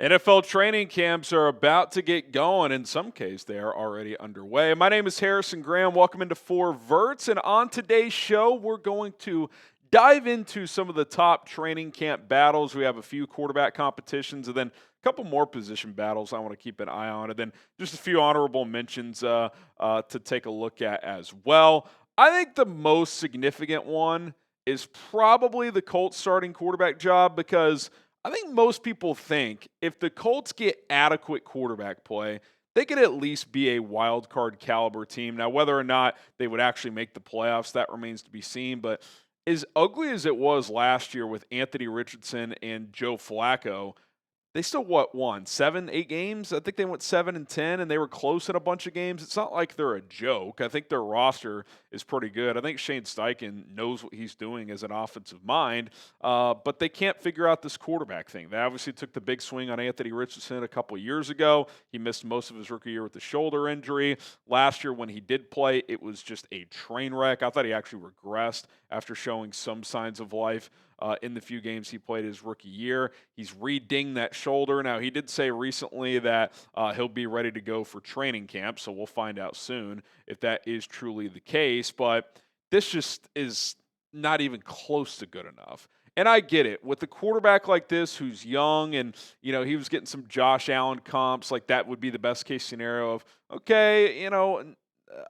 NFL training camps are about to get going. In some case, they are already underway. My name is Harrison Graham. Welcome into Verts. And on today's show, we're going to dive into some of the top training camp battles. We have a few quarterback competitions and then a couple more position battles I want to keep an eye on. And then just a few honorable mentions to take a look at as well. I think the most significant one is probably the Colts starting quarterback job because I think most people think if the Colts get adequate quarterback play, they could at least be a wild card caliber team. Now, whether or not they would actually make the playoffs, that remains to be seen. But as ugly as it was last year with Anthony Richardson and Joe Flacco, they still won 7, 8 games. I think they went 7-10, and they were close in a bunch of games. It's not like they're a joke. I think their roster is pretty good. I think Shane Steichen knows what he's doing as an offensive mind, but they can't figure out this quarterback thing. They obviously took the big swing on Anthony Richardson a couple of years ago. He missed most of his rookie year with the shoulder injury. Last year when he did play, it was just a train wreck. I thought he actually regressed after showing some signs of life in the few games he played his rookie year. He's re-dinged that shoulder. Now, he did say recently that he'll be ready to go for training camp, so we'll find out soon if that is truly the case. But this just is not even close to good enough. And I get it. With a quarterback like this who's young and, he was getting some Josh Allen comps, like that would be the best case scenario of, okay,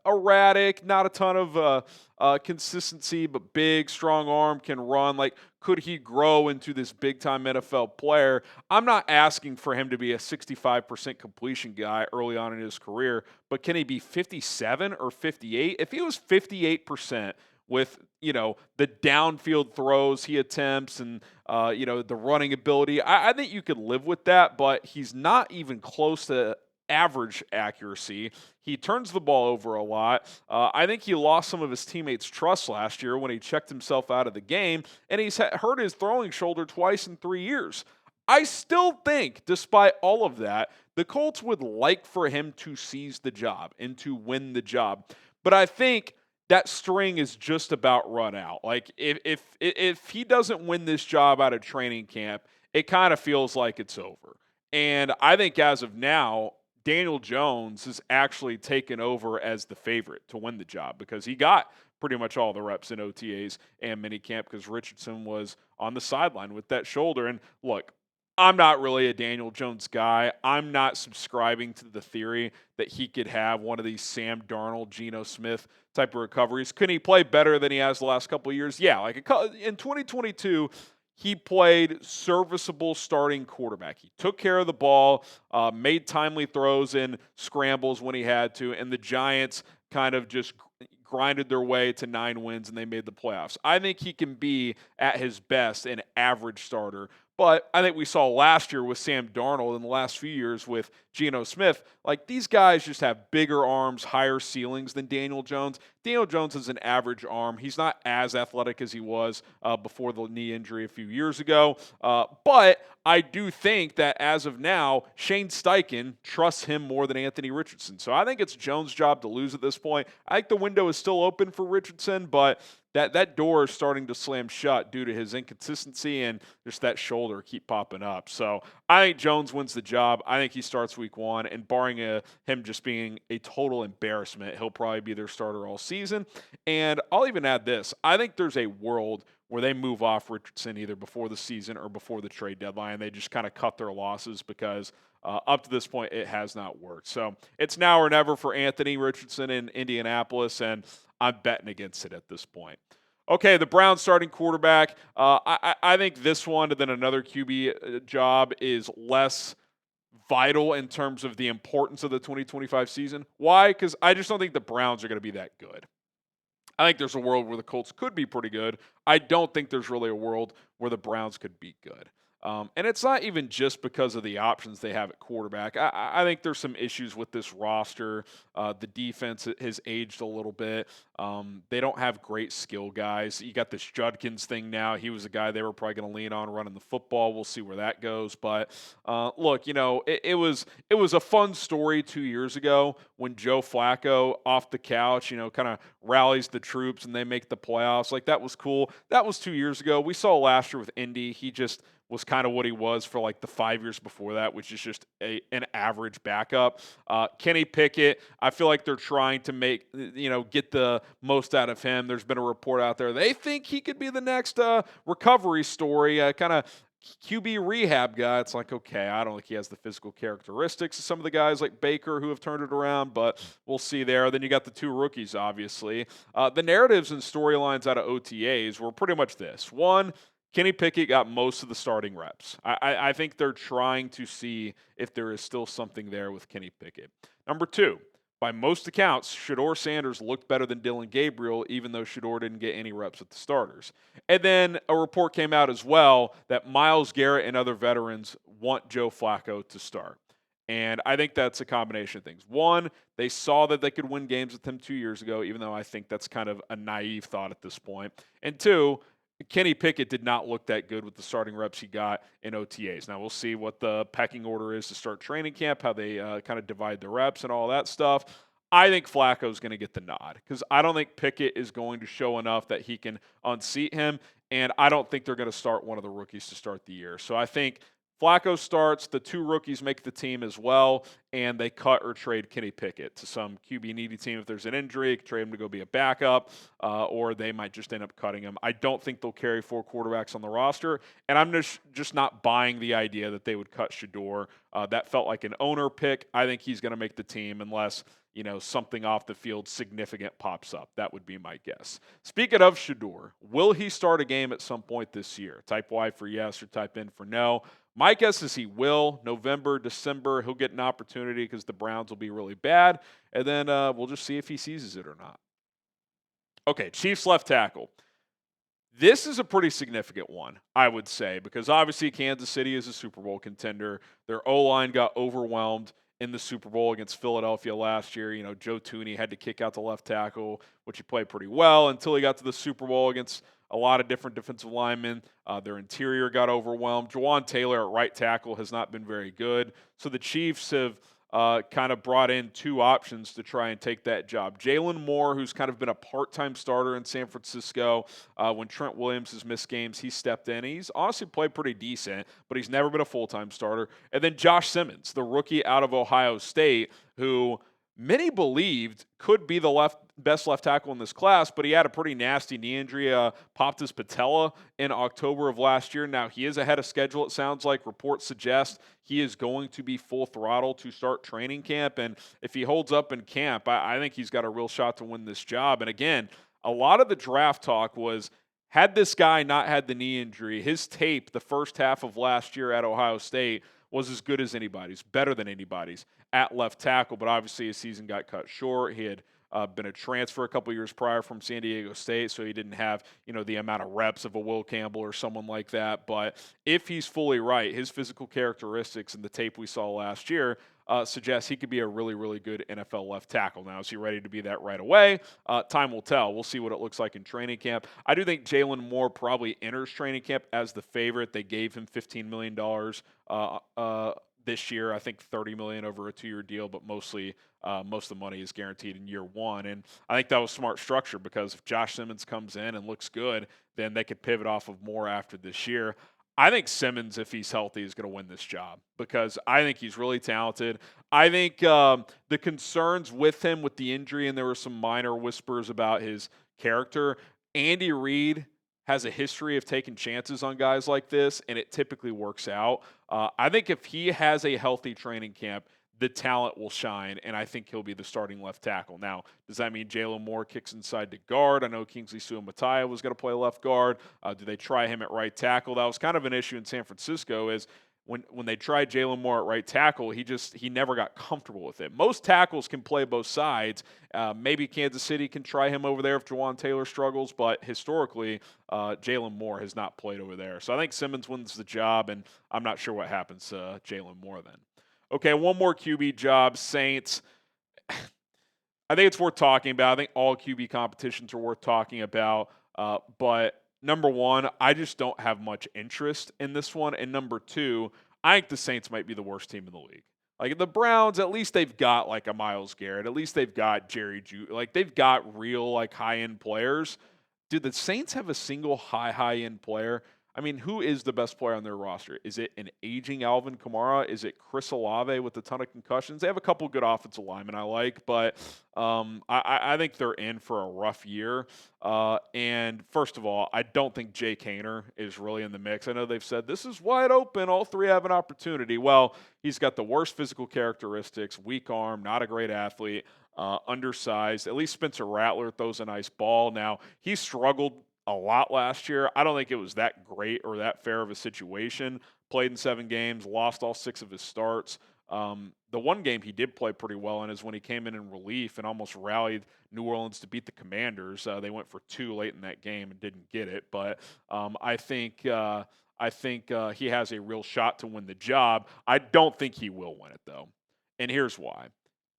erratic, not a ton of consistency, but big, strong arm, can run. Like, could he grow into this big-time NFL player? I'm not asking for him to be a 65% completion guy early on in his career, but can he be 57 or 58? If he was 58% with, the downfield throws he attempts and, the running ability, I think you could live with that, but he's not even close to average accuracy. He turns the ball over a lot. I think he lost some of his teammates' trust last year when he checked himself out of the game, and he's hurt his throwing shoulder twice in 3 years. I still think, despite all of that, the Colts would like for him to seize the job and to win the job. But I think that string is just about run out. Like, if he doesn't win this job out of training camp, it kind of feels like it's over. And I think as of now, Daniel Jones has actually taken over as the favorite to win the job because he got pretty much all the reps in OTAs and minicamp because Richardson was on the sideline with that shoulder. And look, I'm not really a Daniel Jones guy. I'm not subscribing to the theory that he could have one of these Sam Darnold, Geno Smith type of recoveries. Can he play better than he has the last couple of years? Yeah, like in 2022, he played serviceable starting quarterback. He took care of the ball, made timely throws in scrambles when he had to, and the Giants kind of just grinded their way to 9 wins, and they made the playoffs. I think he can be, at his best, an average starter. But I think we saw last year with Sam Darnold and the last few years with Geno Smith, like these guys just have bigger arms, higher ceilings than Daniel Jones. Daniel Jones is an average arm. He's not as athletic as he was before the knee injury a few years ago. But I do think that as of now, Shane Steichen trusts him more than Anthony Richardson. So I think it's Jones' job to lose at this point. I think the window is still open for Richardson, but that door is starting to slam shut due to his inconsistency and just that shoulder keep popping up. So I think Jones wins the job. I think he starts week 1, and barring him just being a total embarrassment, he'll probably be their starter all season. And I'll even add this. I think there's a world where they move off Richardson either before the season or before the trade deadline. They just kind of cut their losses because up to this point, it has not worked. So it's now or never for Anthony Richardson in Indianapolis, and I'm betting against it at this point. Okay, the Browns starting quarterback. I think this one and then another QB job is less vital in terms of the importance of the 2025 season. Why? Because I just don't think the Browns are going to be that good. I think there's a world where the Colts could be pretty good. I don't think there's really a world where the Browns could be good. And it's not even just because of the options they have at quarterback. I think there's some issues with this roster. The defense has aged a little bit. They don't have great skill guys. You got this Judkins thing now. He was a guy they were probably going to lean on running the football. We'll see where that goes. But look, it was a fun story 2 years ago when Joe Flacco off the couch, kind of rallies the troops and they make the playoffs. Like, that was cool. That was 2 years ago. We saw last year with Indy. He just was kind of what he was for like the 5 years before that, which is just an average backup. Kenny Pickett, I feel like they're trying to get the most out of him. There's been a report out there. They think he could be the next recovery story, kind of QB rehab guy. It's like, okay, I don't think he has the physical characteristics of some of the guys like Baker who have turned it around, but we'll see there. Then you got the two rookies, obviously. The narratives and storylines out of OTAs were pretty much this. One, Kenny Pickett got most of the starting reps. I think they're trying to see if there is still something there with Kenny Pickett. Number two, by most accounts, Shedeur Sanders looked better than Dillon Gabriel, even though Shedeur didn't get any reps with the starters. And then a report came out as well that Myles Garrett and other veterans want Joe Flacco to start. And I think that's a combination of things. One, they saw that they could win games with him 2 years ago, even though I think that's kind of a naive thought at this point. And two, Kenny Pickett did not look that good with the starting reps he got in OTAs. Now, we'll see what the pecking order is to start training camp, how they kind of divide the reps and all that stuff. I think Flacco's going to get the nod because I don't think Pickett is going to show enough that he can unseat him, and I don't think they're going to start one of the rookies to start the year. So I think Flacco starts, the two rookies make the team as well, and they cut or trade Kenny Pickett to some QB-needy team if there's an injury, trade him to go be a backup, or they might just end up cutting him. I don't think they'll carry 4 quarterbacks on the roster, and I'm just not buying the idea that they would cut Shedeur. That felt like an owner pick. I think he's going to make the team unless something off the field significant pops up. That would be my guess. Speaking of Shedeur, will he start a game at some point this year? Type Y for yes or type N for no. My guess is he will. November, December, he'll get an opportunity because the Browns will be really bad. And then we'll just see if he seizes it or not. Okay, Chiefs left tackle. This is a pretty significant one, I would say, because obviously Kansas City is a Super Bowl contender. Their O-line got overwhelmed in the Super Bowl against Philadelphia last year. Joe Thuney had to kick out the left tackle, which he played pretty well until he got to the Super Bowl against a lot of different defensive linemen. Their interior got overwhelmed. Jawan Taylor at right tackle has not been very good. So the Chiefs have kind of brought in 2 options to try and take that job. Jalen Moore, who's kind of been a part-time starter in San Francisco. When Trent Williams has missed games, he stepped in. He's honestly played pretty decent, but he's never been a full-time starter. And then Josh Simmons, the rookie out of Ohio State, who many believed could be the best left tackle in this class, but he had a pretty nasty knee injury, popped his patella in October of last year. Now, he is ahead of schedule, it sounds like. Reports suggest he is going to be full throttle to start training camp, and if he holds up in camp, I think he's got a real shot to win this job. And again, a lot of the draft talk was, had this guy not had the knee injury, his tape the first half of last year at Ohio State was as good as anybody's, better than anybody's at left tackle, but obviously his season got cut short. He had been a transfer a couple years prior from San Diego State, so he didn't have, the amount of reps of a Will Campbell or someone like that. But if he's fully right, his physical characteristics and the tape we saw last year suggests he could be a really, really good NFL left tackle. Now, is he ready to be that right away? Time will tell. We'll see what it looks like in training camp. I do think Jalen Moore probably enters training camp as the favorite. They gave him $15 million this year. I think $30 million over a 2-year deal, but mostly most of the money is guaranteed in year 1. And I think that was smart structure because if Josh Simmons comes in and looks good, then they could pivot off of Moore after this year. I think Simmons, if he's healthy, is going to win this job because I think he's really talented. I think the concerns with him with the injury, and there were some minor whispers about his character. Andy Reid has a history of taking chances on guys like this, and it typically works out. I think if he has a healthy training camp, the talent will shine, and I think he'll be the starting left tackle. Now, does that mean Jalen Moore kicks inside to guard? I know Kingsley Suamataia was going to play left guard. Do they try him at right tackle? That was kind of an issue in San Francisco is when they tried Jalen Moore at right tackle, he never got comfortable with it. Most tackles can play both sides. Maybe Kansas City can try him over there if Jawan Taylor struggles, but historically, Jalen Moore has not played over there. So I think Simmons wins the job, and I'm not sure what happens to Jalen Moore then. Okay, one more QB job, Saints. I think it's worth talking about. I think all QB competitions are worth talking about. But number one, I just don't have much interest in this one. And number two, I think the Saints might be the worst team in the league. Like the Browns, at least they've got like a Myles Garrett. At least they've got Jerry Jeudy. Like they've got real like high-end players. Do the Saints have a single high-end player? I mean, who is the best player on their roster? Is it an aging Alvin Kamara? Is it Chris Olave with a ton of concussions? They have a couple good offensive linemen I like, but I think they're in for a rough year. And first of all, I don't think Jake Haener is really in the mix. I know they've said this is wide open. All three have an opportunity. Well, he's got the worst physical characteristics, weak arm, not a great athlete, undersized. At least Spencer Rattler throws a nice ball. Now, he struggled a lot last year. I don't think it was that great or that fair of a situation. Played in 7 games, lost all 6 of his starts. The one game he did play pretty well in is when he came in relief and almost rallied New Orleans to beat the Commanders. They went for 2 late in that game and didn't get it. But I think he has a real shot to win the job. I don't think he will win it, though. And here's why.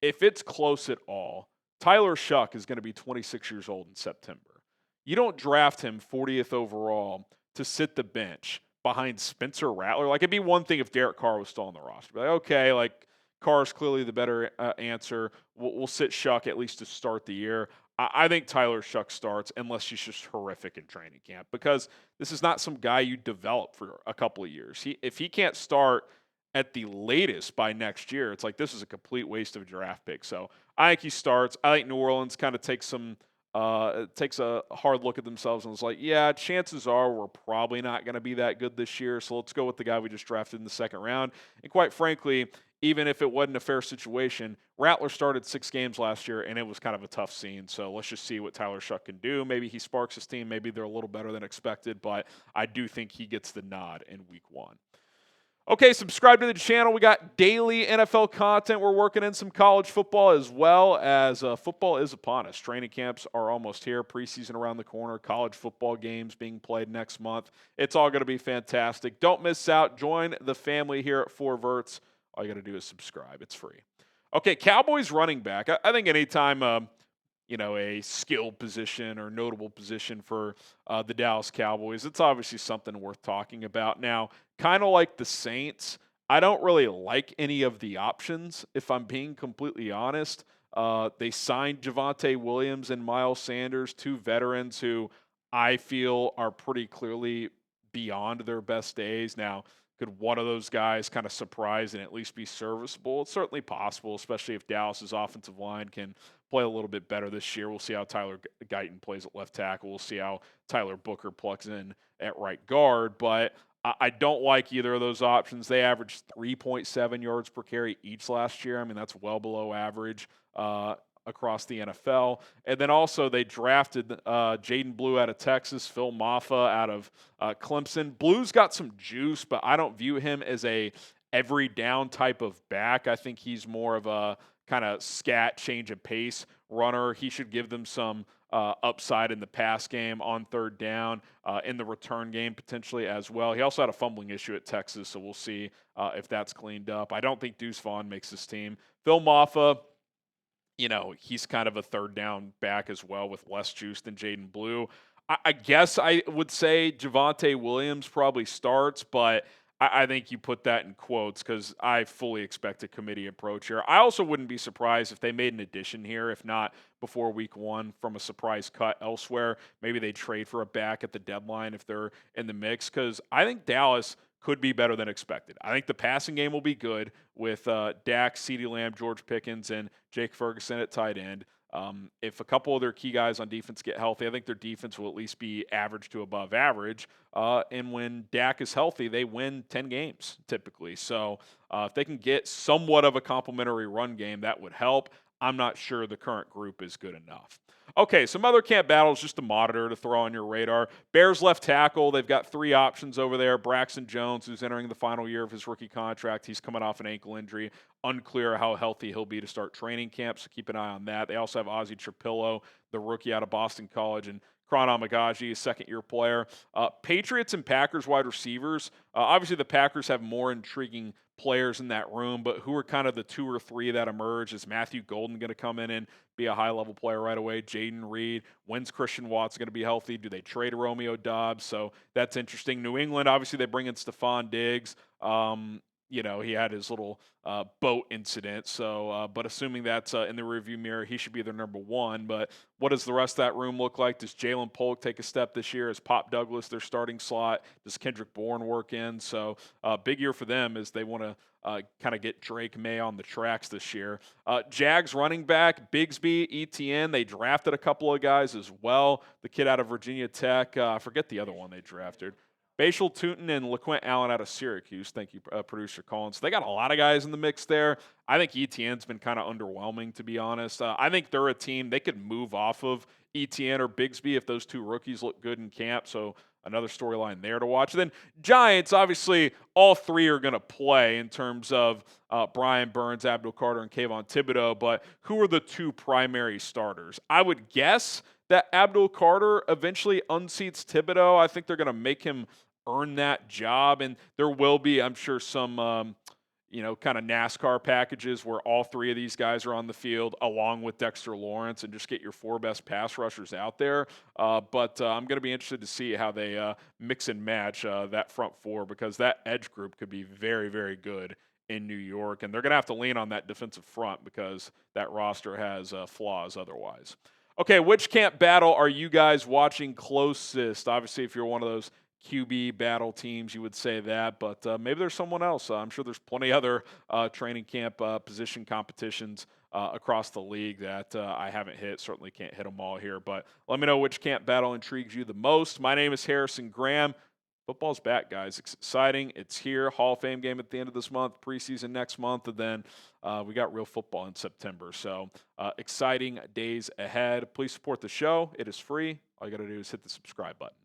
If it's close at all, Tyler Shuck is going to be 26 years old in September. You don't draft him 40th overall to sit the bench behind Spencer Rattler. Like, it'd be one thing if Derek Carr was still on the roster. But like, okay, like, Carr's clearly the better answer. We'll sit Shuck at least to start the year. I think Tyler Shuck starts unless he's just horrific in training camp, because this is not some guy you develop for a couple of years. If he can't start at the latest by next year, it's like this is a complete waste of a draft pick. So I think he starts. I think New Orleans kind of takes a hard look at themselves and is like, yeah, chances are we're probably not going to be that good this year, so let's go with the guy we just drafted in the second round. And quite frankly, even if it wasn't a fair situation, Rattler started 6 games last year, and it was kind of a tough scene. So let's just see what Tyler Shuck can do. Maybe he sparks his team. Maybe they're a little better than expected, but I do think he gets the nod in week 1. Okay, subscribe to the channel. We got daily NFL content. We're working in some college football as well, as football is upon us. Training camps are almost here. Preseason around the corner. College football games being played next month. It's all going to be fantastic. Don't miss out. Join the family here at 4 Verts. All you got to do is subscribe. It's free. Okay, Cowboys running back. I think anytime a skilled position or notable position for the Dallas Cowboys, it's obviously something worth talking about. Now, kind of like the Saints, I don't really like any of the options, if I'm being completely honest. They signed Javonte Williams and Miles Sanders, 2 veterans who I feel are pretty clearly beyond their best days. Now, could one of those guys kind of surprise and at least be serviceable? It's certainly possible, especially if Dallas's offensive line can play a little bit better this year. We'll see how Tyler Guyton plays at left tackle. We'll see how Tyler Booker plugs in at right guard. But I don't like either of those options. They averaged 3.7 yards per carry each last year. I mean, that's well below average across the NFL. And then also they drafted Jaden Blue out of Texas, Phil Maffa out of Clemson. Blue's got some juice, but I don't view him as a every down type of back. I think he's more of a kind of scat, change of pace runner. He should give them some upside in the pass game on third down, in the return game potentially as well. He also had a fumbling issue at Texas, so we'll see if that's cleaned up. I don't think Deuce Vaughn makes this team. Phil Maffa, he's kind of a third down back as well with less juice than Jaden Blue. I guess I would say Javonte Williams probably starts, but I think you put that in quotes because I fully expect a committee approach here. I also wouldn't be surprised if they made an addition here, if not before week 1 from a surprise cut elsewhere. Maybe they trade for a back at the deadline if they're in the mix, because I think Dallas could be better than expected. I think the passing game will be good with Dak, CeeDee Lamb, George Pickens, and Jake Ferguson at tight end. If a couple of their key guys on defense get healthy, I think their defense will at least be average to above average. And when Dak is healthy, they win 10 games typically. So if they can get somewhat of a complementary run game, that would help. I'm not sure the current group is good enough. Okay, some other camp battles just to monitor, to throw on your radar. Bears left tackle, they've got 3 options over there. Braxton Jones, who's entering the final year of his rookie contract. He's coming off an ankle injury. Unclear how healthy he'll be to start training camp, so keep an eye on that. They also have Ozzie Trapillo, the rookie out of Boston College, and Kron Amagaji, a second-year player. Patriots and Packers wide receivers. Obviously, the Packers have more intriguing players in that room, but who are kind of the 2 or 3 that emerge? Is Matthew Golden going to come in and be a high-level player right away? Jaden Reed. When's Christian Watts going to be healthy? Do they trade Romeo Doubs? So that's interesting. New England, obviously, they bring in Stephon Diggs. he had his little boat incident. So, but assuming that's in the rearview mirror, he should be their number one. But what does the rest of that room look like? Does Jalen Polk take a step this year? Is Pop Douglas their starting slot? Does Kendrick Bourne work in? So, big year for them as they want to kind of get Drake May on the tracks this year. Jags running back, Bigsby, ETN, they drafted a couple of guys as well. The kid out of Virginia Tech, I forget the other one they drafted. Bashal Tootin and LaQuint Allen out of Syracuse. Thank you, producer Collins. They got a lot of guys in the mix there. I think ETN's been kind of underwhelming, to be honest. I think they're a team they could move off of ETN or Bigsby if those two rookies look good in camp. So another storyline there to watch. Then Giants, obviously, all three are going to play in terms of Brian Burns, Abdul Carter, and Kayvon Thibodeau. But who are the two primary starters? I would guess that Abdul Carter eventually unseats Thibodeau. I think they're going to make him earn that job, and there will be, I'm sure, some kind of NASCAR packages where all three of these guys are on the field along with Dexter Lawrence and just get your four best pass rushers out there. But I'm going to be interested to see how they mix and match that front four, because that edge group could be very, very good in New York, and they're going to have to lean on that defensive front because that roster has flaws otherwise. Okay, which camp battle are you guys watching closest? Obviously, if you're one of those QB battle teams, you would say that, but maybe there's someone else. I'm sure there's plenty other training camp position competitions across the league that I haven't hit. Certainly can't hit them all here, but let me know which camp battle intrigues you the most. My name is Harrison Graham. Football's back, guys. It's exciting. It's here. Hall of Fame game at the end of this month, preseason next month, and then we got real football in September. So exciting days ahead. Please support the show. It is free. All you got to do is hit the subscribe button.